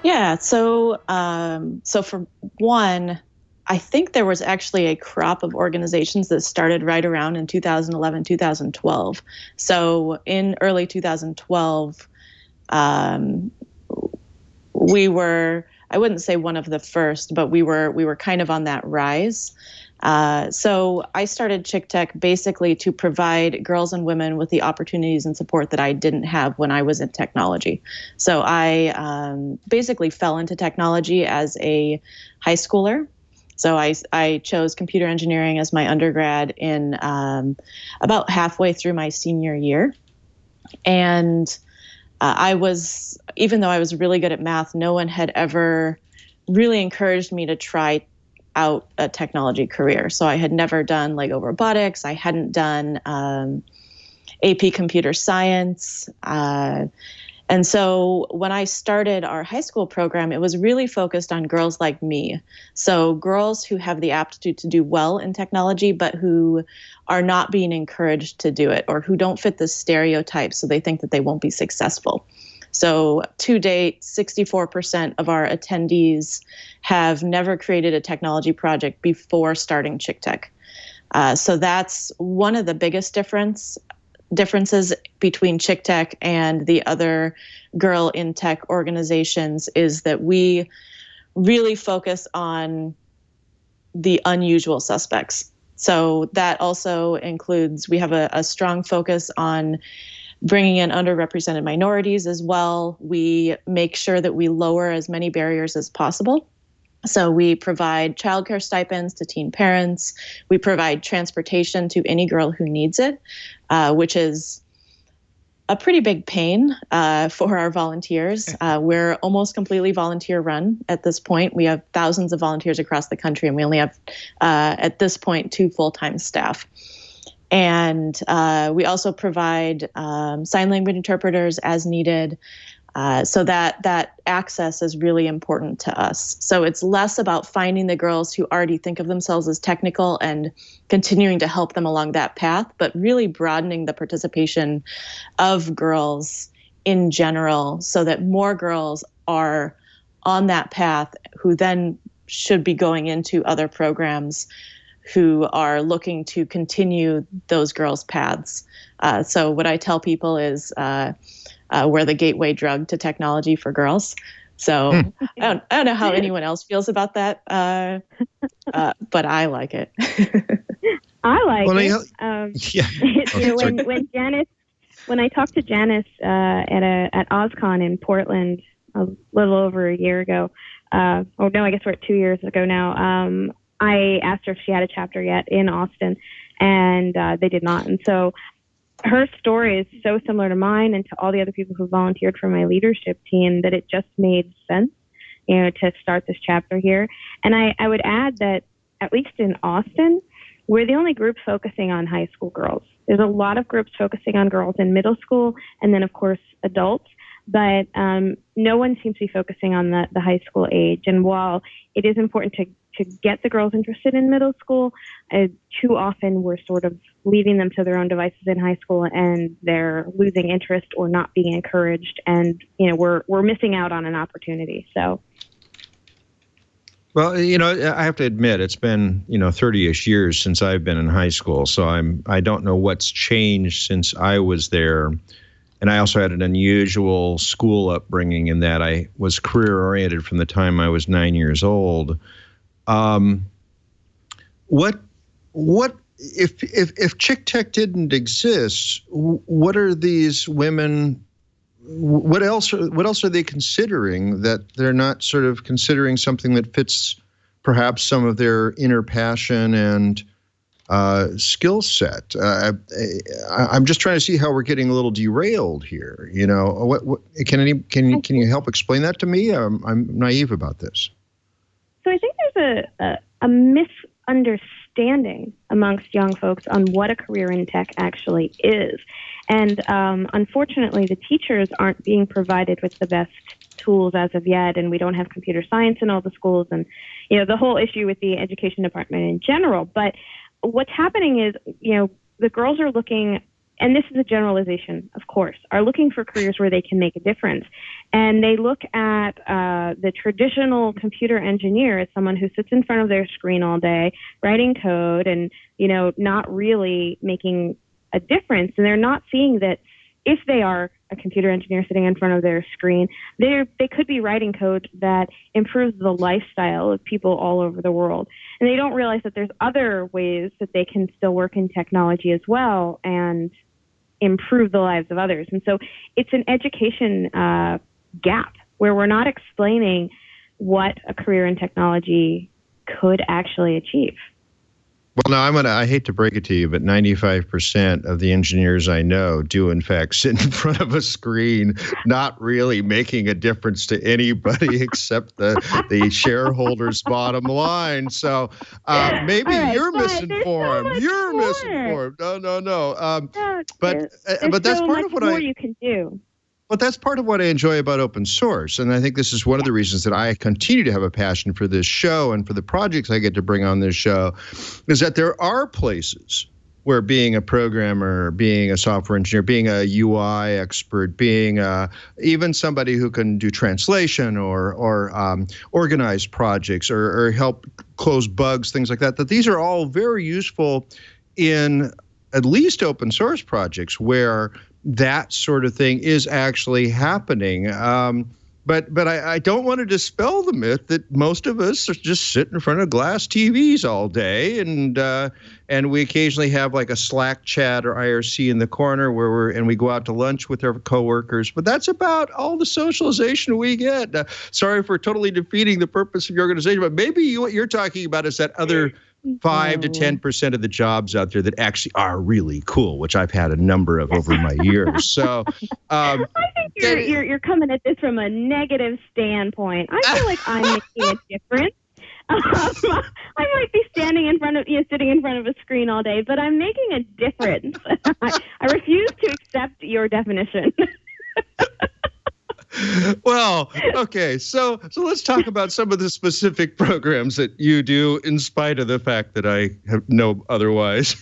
Yeah. So for one, I think there was actually a crop of organizations that started right around in 2011, 2012. So in early 2012, we were, I wouldn't say one of the first, but we were kind of on that rise. So I started ChickTech basically to provide girls and women with the opportunities and support that I didn't have when I was in technology. So I basically fell into technology as a high schooler. So I chose computer engineering as my undergrad in about halfway through my senior year. And even though I was really good at math, no one had ever really encouraged me to try out a technology career. So I had never done Lego robotics. I hadn't done AP computer science. And so when I started our high school program, it was really focused on girls like me. So girls who have the aptitude to do well in technology, but who are not being encouraged to do it, or who don't fit the stereotypes, so they think that they won't be successful. So to date, 64% of our attendees have never created a technology project before starting ChickTech. So that's one of the biggest differences between ChickTech and the other girl in tech organizations, is that we really focus on the unusual suspects. So that also includes, we have a strong focus on bringing in underrepresented minorities as well. We make sure that we lower as many barriers as possible. So we provide childcare stipends to teen parents. We provide transportation to any girl who needs it, which is a pretty big pain for our volunteers. We're almost completely volunteer run at this point. We have thousands of volunteers across the country, and we only have, at this point, 2 full-time staff. And we also provide sign language interpreters as needed. So that access is really important to us. So it's less about finding the girls who already think of themselves as technical and continuing to help them along that path, but really broadening the participation of girls in general so that more girls are on that path who then should be going into other programs who are looking to continue those girls' paths. So what I tell people is we're the gateway drug to technology for girls. So I don't know how anyone else feels about that, but I like it. I like it. Yeah. When I talked to Janice at OzCon in Portland a little over a year ago, I guess we're at 2 years ago now. I asked her if she had a chapter yet in Austin, and they did not. And so her story is so similar to mine and to all the other people who volunteered for my leadership team that it just made sense, to start this chapter here. And I would add that, at least in Austin, we're the only group focusing on high school girls. There's a lot of groups focusing on girls in middle school and then, of course, adults. But no one seems to be focusing on the high school age. And while it is important to get the girls interested in middle school, too often we're sort of leaving them to their own devices in high school, and they're losing interest or not being encouraged. And, we're missing out on an opportunity. So. Well, I have to admit, it's been, 30-ish years since I've been in high school. So I don't know what's changed since I was there. And I also had an unusual school upbringing in that I was career-oriented from the time I was 9 years old. What if ChickTech didn't exist? What are these women? What else are they considering that they're not sort of considering something that fits perhaps some of their inner passion and skill set? I'm just trying to see how we're getting a little derailed here. What can you help explain that to me? I'm naive about this. So I think there's a misunderstanding amongst young folks on what a career in tech actually is. And unfortunately, the teachers aren't being provided with the best tools as of yet, and we don't have computer science in all the schools, and the whole issue with the education department in general. But what's happening is, the girls are looking and this is a generalization, of course, are looking for careers where they can make a difference. And they look at the traditional computer engineer as someone who sits in front of their screen all day, writing code and, not really making a difference. And they're not seeing that if they are a computer engineer sitting in front of their screen, they could be writing code that improves the lifestyle of people all over the world. And they don't realize that there's other ways that they can still work in technology as well and improve the lives of others. And so it's an education gap where we're not explaining what a career in technology could actually achieve. Well, now I hate to break it to you, but 95% of the engineers I know do in fact sit in front of a screen, not really making a difference to anybody except the shareholders' bottom line. So maybe you're misinformed. You're misinformed. No. But that's so part of what you can do. But that's part of what I enjoy about open source. And I think this is one of the reasons that I continue to have a passion for this show and for the projects I get to bring on this show, is that there are places where being a programmer, being a software engineer, being a UI expert, being even somebody who can do translation or organize projects or help close bugs, things like that, that these are all very useful in at least open source projects where that sort of thing is actually happening. But I don't want to dispel the myth that most of us are just sitting in front of glass TVs all day, and we occasionally have like a Slack chat or IRC in the corner where we go out to lunch with our coworkers. But that's about all the socialization we get. Sorry for totally defeating the purpose of your organization, but maybe what you're talking about is that other 5 to 10% of the jobs out there that actually are really cool, which I've had a number of over my years. So I think you're coming at this from a negative standpoint. I feel like I'm making a difference. I might be sitting in front of a screen all day, but I'm making a difference. I refuse to accept your definition. Well, okay, so let's talk about some of the specific programs that you do, in spite of the fact that I know otherwise.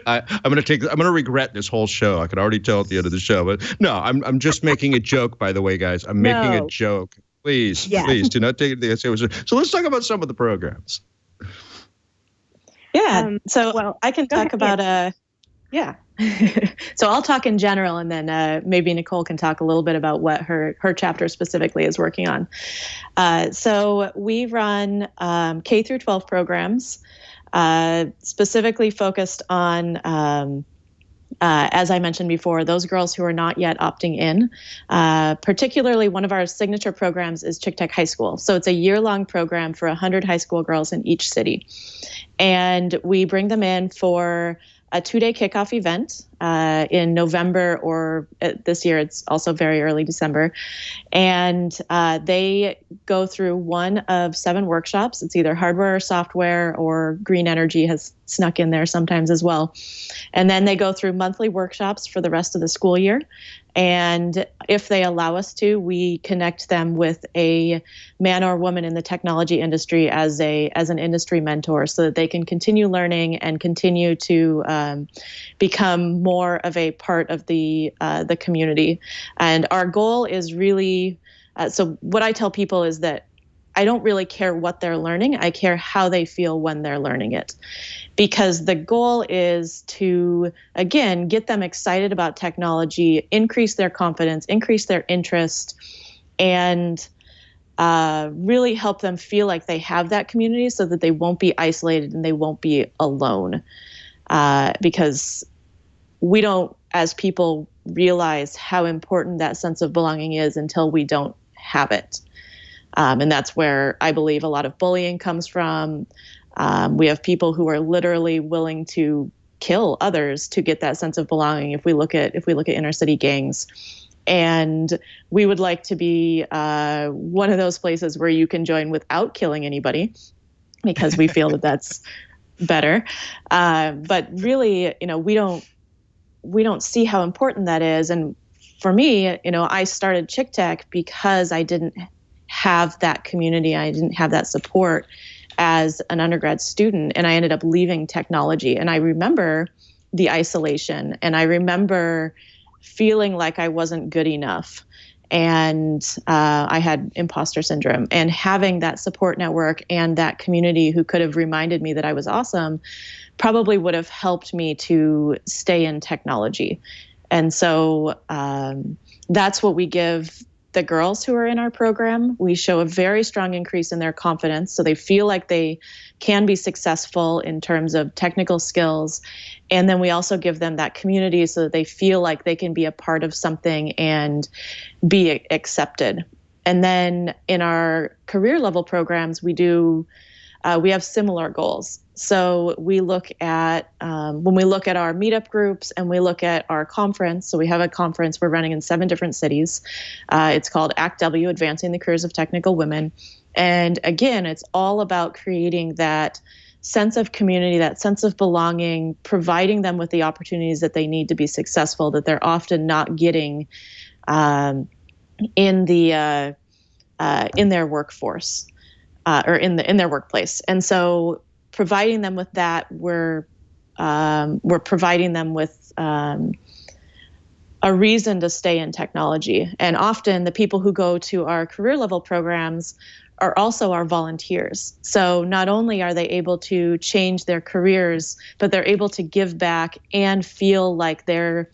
I'm gonna regret this whole show. I can already tell at the end of the show, but no, I'm just making a joke. By the way, guys, I'm making a joke. Please do not take it seriously. So let's talk about some of the programs. Yeah. I can talk about So I'll talk in general, and then maybe Nicole can talk a little bit about what her chapter specifically is working on. So we run K through 12 programs, specifically focused on, as I mentioned before, those girls who are not yet opting in. Particularly, one of our signature programs is ChickTech High School. So it's a year-long program for 100 high school girls in each city. And we bring them in for a 2-day kickoff event in November, or this year it's also very early December. And they go through one of 7 workshops. It's either hardware or software, or green energy has snuck in there sometimes as well. And then they go through monthly workshops for the rest of the school year. And if they allow us to, we connect them with a man or woman in the technology industry as an industry mentor, so that they can continue learning and continue to become more of a part of the community. And our goal is really, so what I tell people is that I don't really care what they're learning. I care how they feel when they're learning it. Because the goal is to, again, get them excited about technology, increase their confidence, increase their interest, and really help them feel like they have that community, so that they won't be isolated and they won't be alone. Because we don't, as people, realize how important that sense of belonging is until we don't have it. And that's where I believe a lot of bullying comes from. We have people who are literally willing to kill others to get that sense of belonging. If we look at inner city gangs, and we would like to be one of those places where you can join without killing anybody, because we feel that that's better. But really, we don't see how important that is. And for me, I started ChickTech because I didn't have that community. I didn't have that support as an undergrad student, and I ended up leaving technology. And I remember the isolation. And I remember feeling like I wasn't good enough. And I had imposter syndrome, and having that support network and that community who could have reminded me that I was awesome probably would have helped me to stay in technology. And so that's what we give the girls who are in our program. We show a very strong increase in their confidence, so they feel like they can be successful in terms of technical skills. And then we also give them that community so that they feel like they can be a part of something and be accepted. And then in our career level programs, we have similar goals. So we look at, when we look at our meetup groups and we look at our conference, so we have a conference we're running in 7 different cities. It's called ACT-W, Advancing the Careers of Technical Women. And again, it's all about creating that sense of community, that sense of belonging, providing them with the opportunities that they need to be successful, that they're often not getting in their workforce or in their workplace. And so providing them with that, we're providing them with a reason to stay in technology. And often the people who go to our career level programs are also our volunteers. So not only are they able to change their careers, but they're able to give back and feel like they're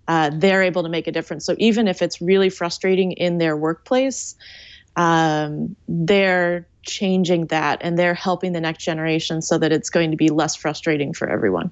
able to make a difference. So even if it's really frustrating in their workplace, they're changing that and they're helping the next generation so that it's going to be less frustrating for everyone.